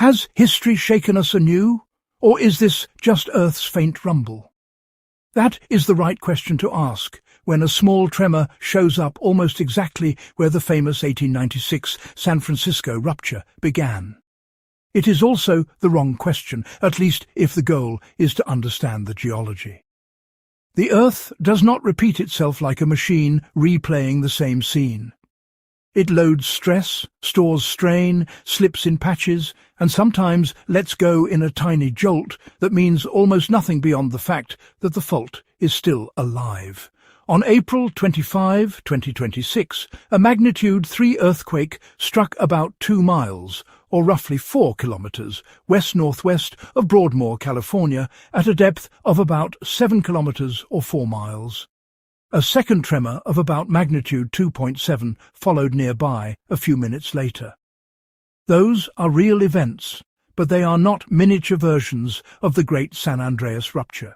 Has history shaken us anew, or is this just Earth's faint rumble? That is the right question to ask when a small tremor shows up almost exactly where the famous 1896 San Francisco rupture began. It is also the wrong question, at least if the goal is to understand the geology. The Earth does not repeat itself like a machine replaying the same scene. It loads stress, stores strain, slips in patches, and sometimes lets go in a tiny jolt that means almost nothing beyond the fact that the fault is still alive. On April 25, 2026, a magnitude 3 earthquake struck about 2 miles, or roughly 4 kilometers, west-northwest of Broadmoor, California, at a depth of about 7 kilometers or 4 miles. A second tremor of about magnitude 2.7 followed nearby a few minutes later. Those are real events, but they are not miniature versions of the great San Andreas rupture.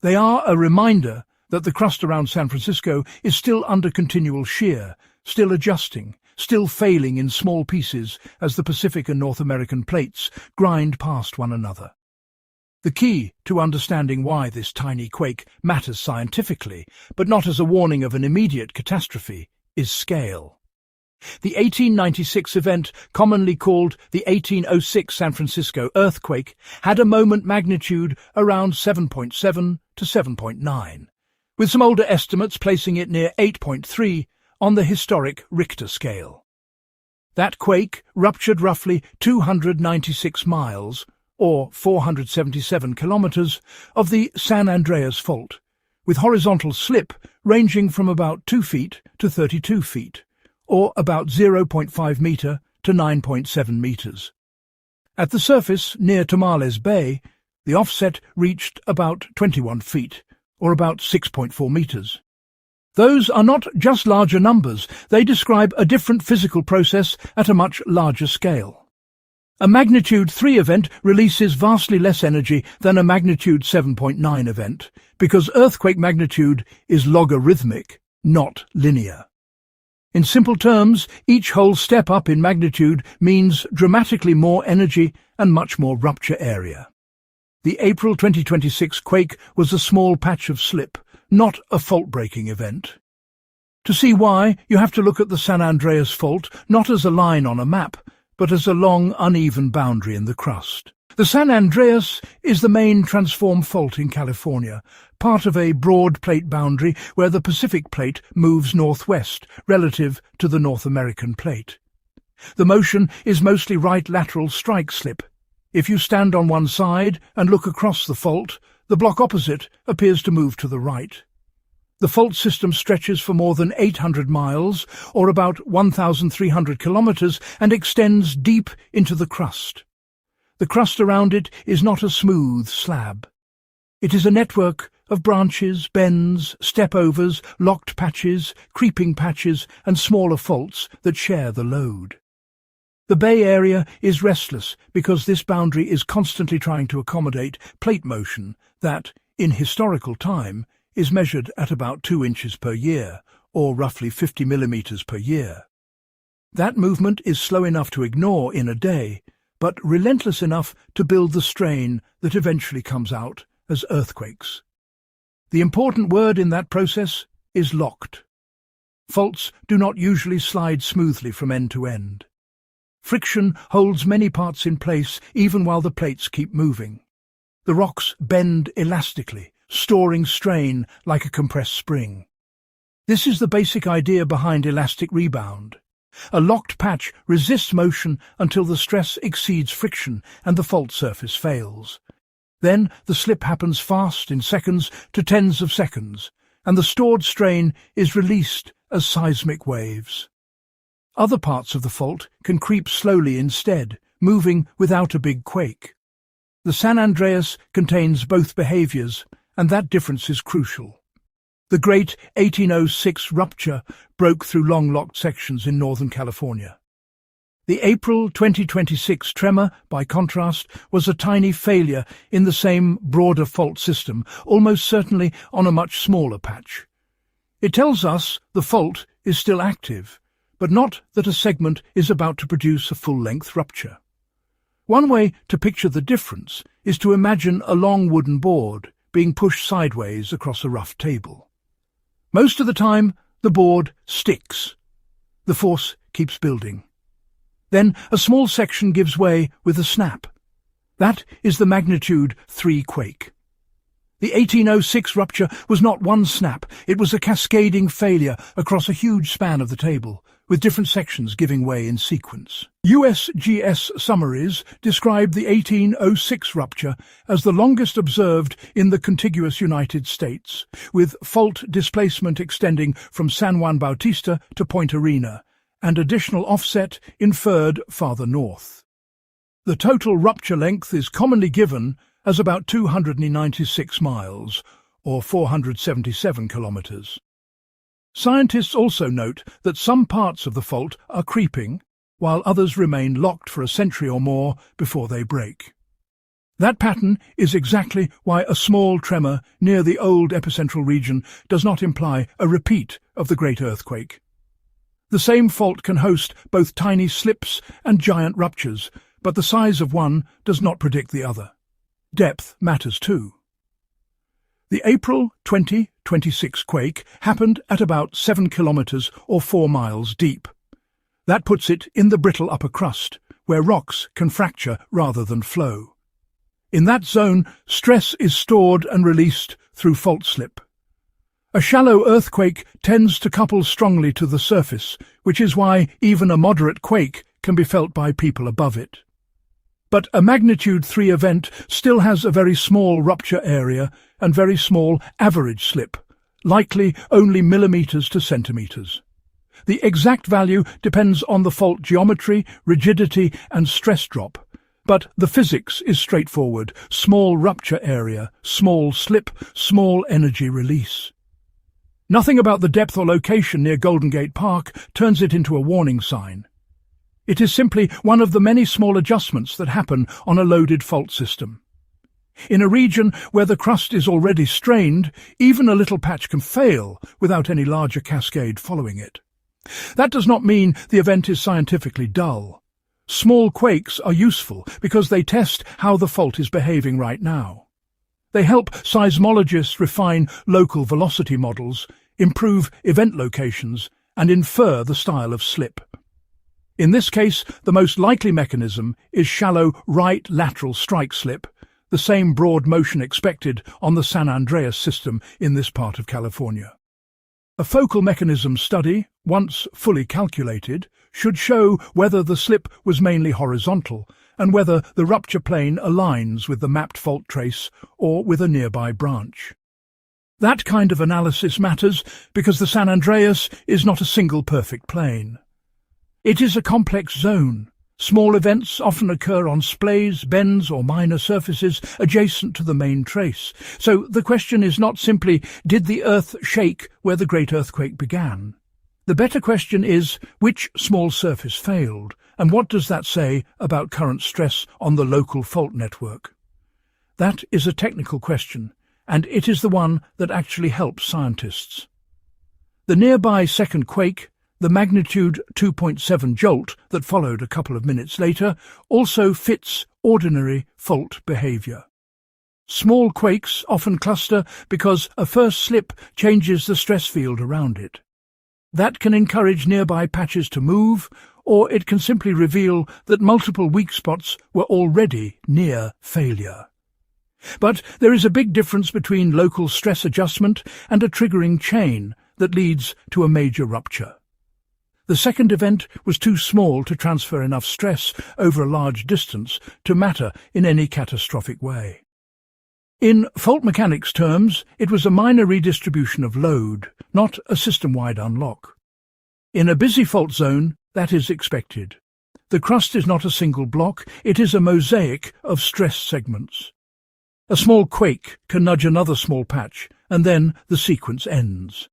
They are a reminder that the crust around San Francisco is still under continual shear, still adjusting, still failing in small pieces as the Pacific and North American plates grind past one another. The key to understanding why this tiny quake matters scientifically, but not as a warning of an immediate catastrophe, is scale. The 1896 event, commonly called the 1806 San Francisco earthquake, had a moment magnitude around 7.7 to 7.9, with some older estimates placing it near 8.3 on the historic Richter scale. That quake ruptured roughly 296 miles, or 477 kilometers, of the San Andreas fault, with horizontal slip ranging from about 2 feet to 32 feet, or about 0.5 meter to 9.7 meters. At the surface near Tamales Bay, the offset reached about 21 feet, or about 6.4 meters. Those are not just larger numbers, they describe a different physical process at a much larger scale. A magnitude 3 event releases vastly less energy than a magnitude 7.9 event, because earthquake magnitude is logarithmic, not linear. In simple terms, each whole step up in magnitude means dramatically more energy and much more rupture area. The April 2026 quake was a small patch of slip, not a fault-breaking event. To see why, you have to look at the San Andreas fault not as a line on a map, but as a long, uneven boundary in the crust. The San Andreas is the main transform fault in California, part of a broad plate boundary where the Pacific plate moves northwest relative to the North American plate. The motion is mostly right lateral strike slip. If you stand on one side and look across the fault, the block opposite appears to move to the right. The fault system stretches for more than 800 miles, or about 1,300 kilometers, and extends deep into the crust. The crust around it is not a smooth slab. It is a network of branches, bends, step-overs, locked patches, creeping patches, and smaller faults that share the load. The Bay Area is restless because this boundary is constantly trying to accommodate plate motion that, in historical time, is measured at about 2 inches per year, or roughly 50 millimeters per year. That movement is slow enough to ignore in a day, but relentless enough to build the strain that eventually comes out as earthquakes. The important word in that process is locked. Faults do not usually slide smoothly from end to end. Friction holds many parts in place even while the plates keep moving. The rocks bend elastically, storing strain like a compressed spring. This is the basic idea behind elastic rebound. A locked patch resists motion until the stress exceeds friction and the fault surface fails. Then the slip happens fast in seconds to tens of seconds, and the stored strain is released as seismic waves. Other parts of the fault can creep slowly instead, moving without a big quake. The San Andreas contains both behaviors, and that difference is crucial. The great 1806 rupture broke through long locked sections in Northern California. The April 2026 tremor, by contrast, was a tiny failure in the same broader fault system, almost certainly on a much smaller patch. It tells us the fault is still active, but not that a segment is about to produce a full-length rupture. One way to picture the difference is to imagine a long wooden board being pushed sideways across a rough table. Most of the time, the board sticks. The force keeps building. Then a small section gives way with a snap. That is the magnitude 3 quake. The 1806 rupture was not one snap, it was a cascading failure across a huge span of the table, with different sections giving way in sequence. USGS summaries described the 1806 rupture as the longest observed in the contiguous United States, with fault displacement extending from San Juan Bautista to Point Arena, and additional offset inferred farther north. The total rupture length is commonly given as about 296 miles, or 477 kilometers. Scientists also note that some parts of the fault are creeping, while others remain locked for a century or more before they break. That pattern is exactly why a small tremor near the old epicentral region does not imply a repeat of the great earthquake. The same fault can host both tiny slips and giant ruptures, but the size of one does not predict the other. Depth matters too. The April 2026 quake happened at about 7 kilometers or 4 miles deep. That puts it in the brittle upper crust, where rocks can fracture rather than flow. In that zone, stress is stored and released through fault slip. A shallow earthquake tends to couple strongly to the surface, which is why even a moderate quake can be felt by people above it. But a magnitude 3 event still has a very small rupture area and very small average slip, likely only millimeters to centimeters. The exact value depends on the fault geometry, rigidity and stress drop, but the physics is straightforward: small rupture area, small slip, small energy release. Nothing about the depth or location near Golden Gate Park turns it into a warning sign. It is simply one of the many small adjustments that happen on a loaded fault system. In a region where the crust is already strained, even a little patch can fail without any larger cascade following it. That does not mean the event is scientifically dull. Small quakes are useful because they test how the fault is behaving right now. They help seismologists refine local velocity models, improve event locations, and infer the style of slip. In this case, the most likely mechanism is shallow right lateral strike slip, the same broad motion expected on the San Andreas system in this part of California. A focal mechanism study, once fully calculated, should show whether the slip was mainly horizontal and whether the rupture plane aligns with the mapped fault trace or with a nearby branch. That kind of analysis matters because the San Andreas is not a single perfect plane. It is a complex zone. Small events often occur on splays, bends or minor surfaces adjacent to the main trace. So the question is not simply, did the Earth shake where the great earthquake began? The better question is, which small surface failed, and what does that say about current stress on the local fault network? That is a technical question, and it is the one that actually helps scientists. The nearby second quake, the magnitude 2.7 jolt that followed a couple of minutes later, also fits ordinary fault behavior. Small quakes often cluster because a first slip changes the stress field around it. That can encourage nearby patches to move, or it can simply reveal that multiple weak spots were already near failure. But there is a big difference between local stress adjustment and a triggering chain that leads to a major rupture. The second event was too small to transfer enough stress over a large distance to matter in any catastrophic way. In fault mechanics terms, it was a minor redistribution of load, not a system-wide unlock. In a busy fault zone, that is expected. The crust is not a single block, it is a mosaic of stress segments. A small quake can nudge another small patch, and then the sequence ends.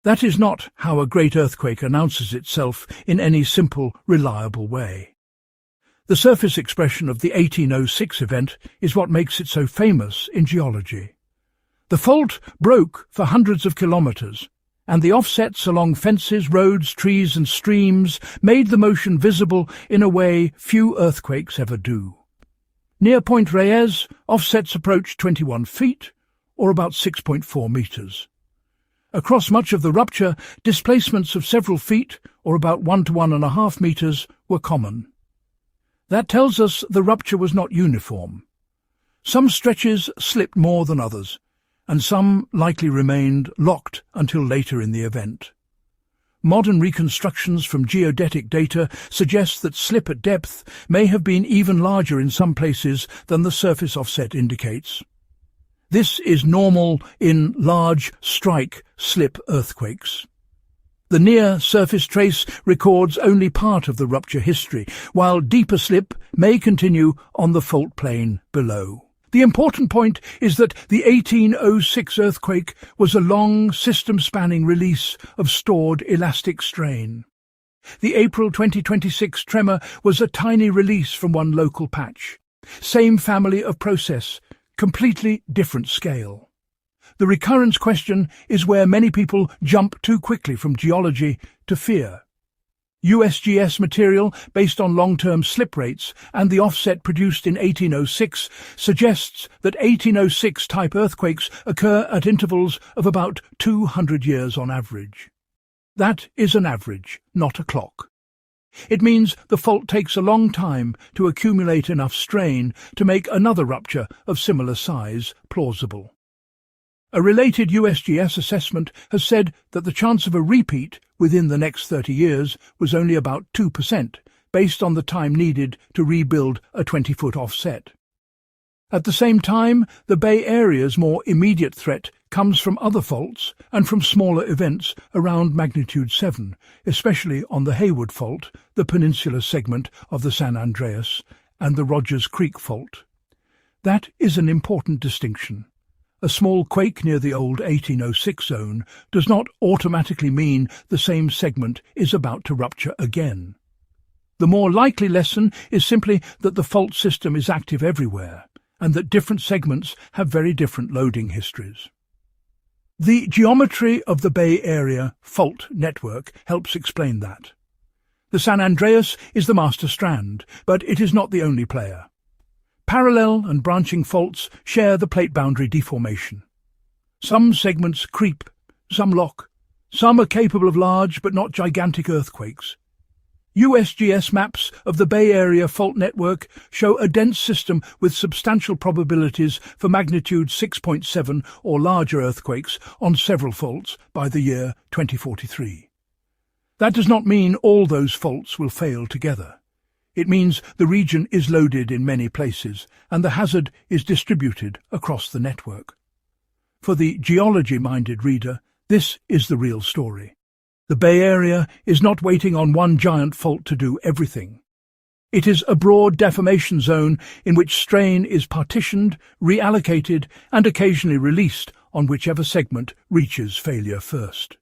That is not how a great earthquake announces itself in any simple, reliable way. The surface expression of the 1806 event is what makes it so famous in geology. The fault broke for hundreds of kilometers, and the offsets along fences, roads, trees and streams made the motion visible in a way few earthquakes ever do. Near Point Reyes, offsets approached 21 feet, or about 6.4 metres. Across much of the rupture, displacements of several feet, or about 1 to 1.5 metres, were common. That tells us the rupture was not uniform. Some stretches slipped more than others, and some likely remained locked until later in the event. Modern reconstructions from geodetic data suggest that slip at depth may have been even larger in some places than the surface offset indicates. This is normal in large strike-slip earthquakes. The near-surface trace records only part of the rupture history, while deeper slip may continue on the fault plane below. The important point is that the 1806 earthquake was a long, system-spanning release of stored elastic strain. The April 2026 tremor was a tiny release from one local patch. Same family of process, completely different scale. The recurrence question is where many people jump too quickly from geology to fear. USGS material based on long-term slip rates and the offset produced in 1806 suggests that 1806-type earthquakes occur at intervals of about 200 years on average. That is an average, not a clock. It means the fault takes a long time to accumulate enough strain to make another rupture of similar size plausible. A related USGS assessment has said that the chance of a repeat within the next 30 years was only about 2%, based on the time needed to rebuild a 20-foot offset. At the same time, the Bay Area's more immediate threat comes from other faults and from smaller events around magnitude 7, especially on the Hayward Fault, the peninsula segment of the San Andreas, and the Rogers Creek Fault. That is an important distinction. A small quake near the old 1806 zone does not automatically mean the same segment is about to rupture again. The more likely lesson is simply that the fault system is active everywhere, and that different segments have very different loading histories. The geometry of the Bay Area fault network helps explain that. The San Andreas is the master strand, but it is not the only player. Parallel and branching faults share the plate boundary deformation. Some segments creep, some lock, some are capable of large but not gigantic earthquakes. USGS maps of the Bay Area fault network show a dense system with substantial probabilities for magnitude 6.7 or larger earthquakes on several faults by the year 2043. That does not mean all those faults will fail together. It means the region is loaded in many places, and the hazard is distributed across the network. For the geology-minded reader, this is the real story. The Bay Area is not waiting on one giant fault to do everything. It is a broad deformation zone in which strain is partitioned, reallocated, and occasionally released on whichever segment reaches failure first.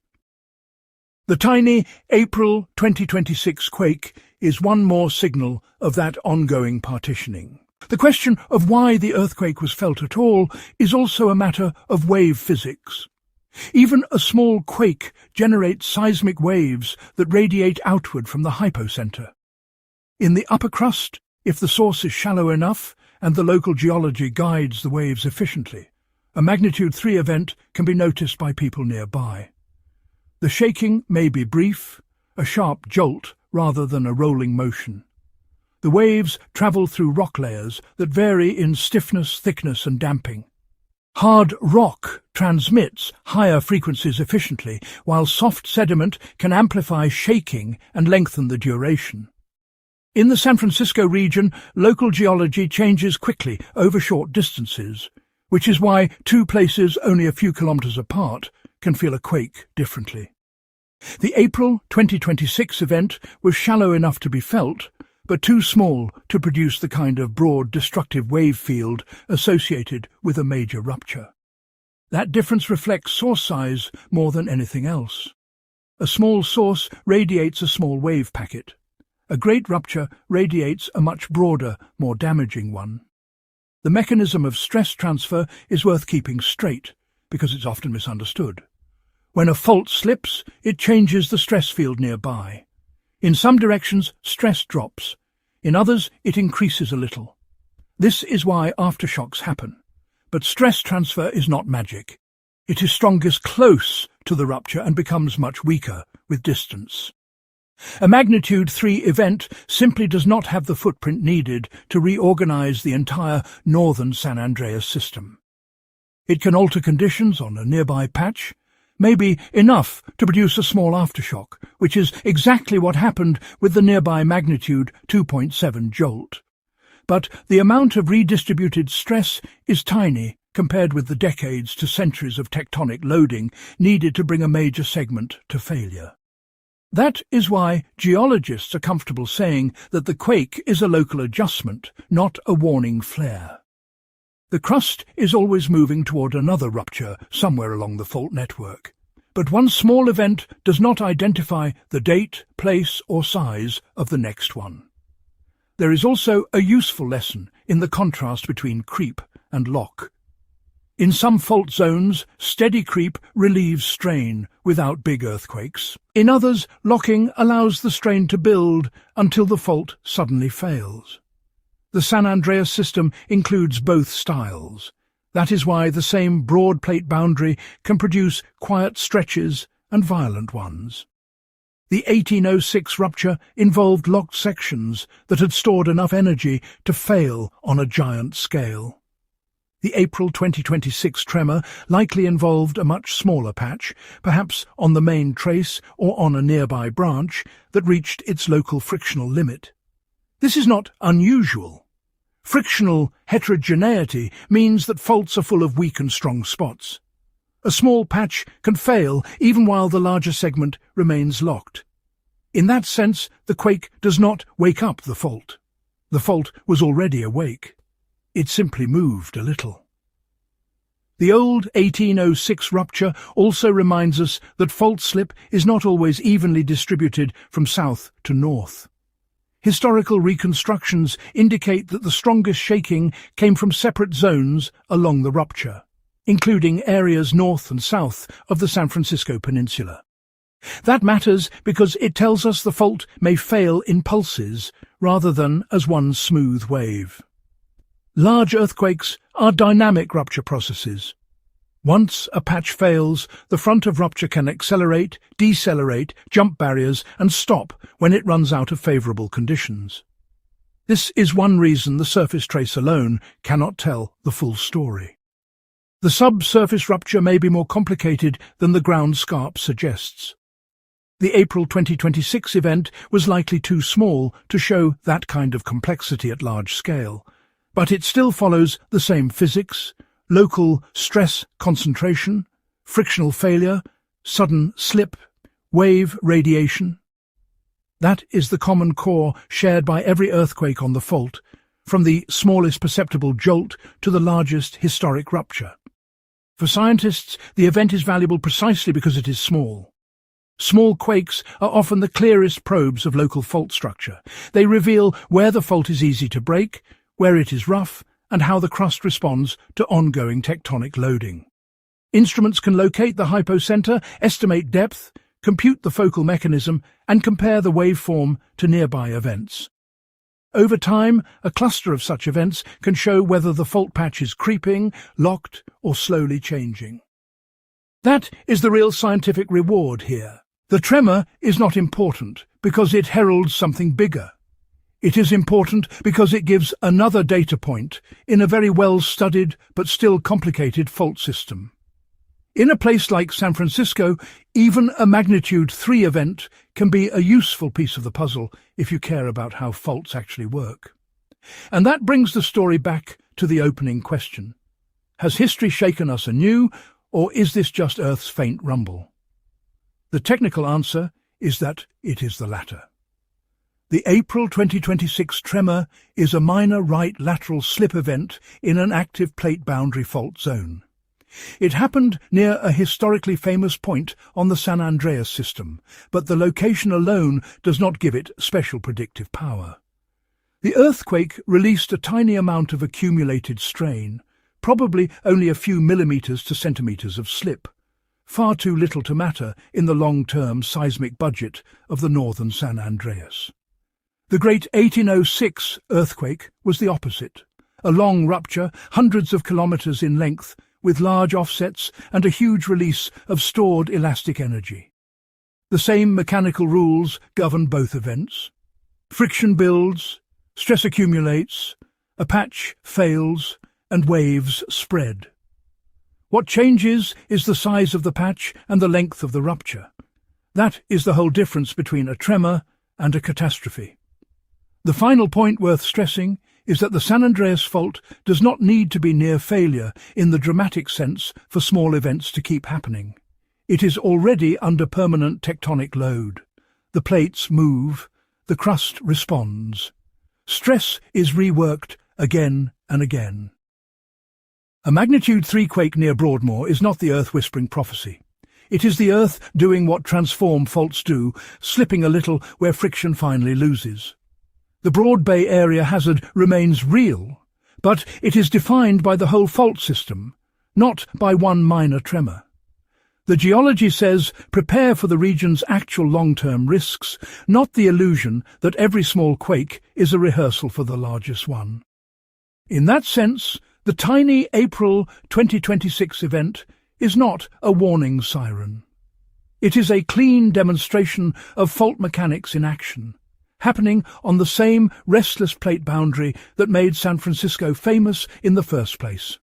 The tiny April 2026 quake is one more signal of that ongoing partitioning. The question of why the earthquake was felt at all is also a matter of wave physics. Even a small quake generates seismic waves that radiate outward from the hypocenter. In the upper crust, if the source is shallow enough and the local geology guides the waves efficiently, a magnitude 3 event can be noticed by people nearby. The shaking may be brief, a sharp jolt rather than a rolling motion. The waves travel through rock layers that vary in stiffness, thickness and damping. Hard rock transmits higher frequencies efficiently, while soft sediment can amplify shaking and lengthen the duration. In the San Francisco region, local geology changes quickly over short distances, which is why two places only a few kilometers apart can feel a quake differently. The April 2026 event was shallow enough to be felt, but too small to produce the kind of broad destructive wave field associated with a major rupture. That difference reflects source size more than anything else. A small source radiates a small wave packet. A great rupture radiates a much broader, more damaging one. The mechanism of stress transfer is worth keeping straight, because it's often misunderstood. When a fault slips, it changes the stress field nearby. In some directions, stress drops. In others, it increases a little. This is why aftershocks happen. But stress transfer is not magic. It is strongest close to the rupture and becomes much weaker with distance. A magnitude 3 event simply does not have the footprint needed to reorganize the entire northern San Andreas system. It can alter conditions on a nearby patch, maybe enough to produce a small aftershock, which is exactly what happened with the nearby magnitude 2.7 jolt. But the amount of redistributed stress is tiny compared with the decades to centuries of tectonic loading needed to bring a major segment to failure. That is why geologists are comfortable saying that the quake is a local adjustment, not a warning flare. The crust is always moving toward another rupture somewhere along the fault network. But one small event does not identify the date, place, or size of the next one. There is also a useful lesson in the contrast between creep and lock. In some fault zones, steady creep relieves strain without big earthquakes. In others, locking allows the strain to build until the fault suddenly fails. The San Andreas system includes both styles. That is why the same broad plate boundary can produce quiet stretches and violent ones. The 1806 rupture involved locked sections that had stored enough energy to fail on a giant scale. The April 2026 tremor likely involved a much smaller patch, perhaps on the main trace or on a nearby branch that reached its local frictional limit. This is not unusual. Frictional heterogeneity means that faults are full of weak and strong spots. A small patch can fail even while the larger segment remains locked. In that sense, the quake does not wake up the fault. The fault was already awake. It simply moved a little. The old 1806 rupture also reminds us that fault slip is not always evenly distributed from south to north. Historical reconstructions indicate that the strongest shaking came from separate zones along the rupture, including areas north and south of the San Francisco Peninsula. That matters because it tells us the fault may fail in pulses rather than as one smooth wave. Large earthquakes are dynamic rupture processes. Once a patch fails, the front of rupture can accelerate, decelerate, jump barriers, and stop when it runs out of favorable conditions. This is one reason the surface trace alone cannot tell the full story. The subsurface rupture may be more complicated than the ground scarp suggests. The April 2026 event was likely too small to show that kind of complexity at large scale, but it still follows the same physics: local stress concentration, frictional failure, sudden slip, wave radiation. That is the common core shared by every earthquake on the fault, from the smallest perceptible jolt to the largest historic rupture. For scientists, the event is valuable precisely because it is small. Small quakes are often the clearest probes of local fault structure. They reveal where the fault is easy to break, where it is rough, and how the crust responds to ongoing tectonic loading. Instruments can locate the hypocenter, estimate depth, compute the focal mechanism, and compare the waveform to nearby events. Over time, a cluster of such events can show whether the fault patch is creeping, locked, or slowly changing. That is the real scientific reward here. The tremor is not important because it heralds something bigger. It is important because it gives another data point in a very well-studied but still complicated fault system. In a place like San Francisco, even a magnitude 3 event can be a useful piece of the puzzle if you care about how faults actually work. And that brings the story back to the opening question. Has history shaken us anew, or is this just Earth's faint rumble? The technical answer is that it is the latter. The April 2026 tremor is a minor right lateral slip event in an active plate boundary fault zone. It happened near a historically famous point on the San Andreas system, but the location alone does not give it special predictive power. The earthquake released a tiny amount of accumulated strain, probably only a few millimeters to centimeters of slip, far too little to matter in the long-term seismic budget of the northern San Andreas. The great 1806 earthquake was the opposite, a long rupture, hundreds of kilometers in length, with large offsets and a huge release of stored elastic energy. The same mechanical rules govern both events. Friction builds, stress accumulates, a patch fails, and waves spread. What changes is the size of the patch and the length of the rupture. That is the whole difference between a tremor and a catastrophe. The final point worth stressing is that the San Andreas fault does not need to be near failure in the dramatic sense for small events to keep happening. It is already under permanent tectonic load. The plates move, the crust responds. Stress is reworked again and again. A magnitude 3 quake near Broadmoor is not the earth-whispering prophecy. It is the earth doing what transform faults do, slipping a little where friction finally loses. The Broad Bay area hazard remains real, but it is defined by the whole fault system, not by one minor tremor. The geology says prepare for the region's actual long-term risks, not the illusion that every small quake is a rehearsal for the largest one. In that sense, the tiny April 2026 event is not a warning siren. It is a clean demonstration of fault mechanics in action, happening on the same restless plate boundary that made San Francisco famous in the first place.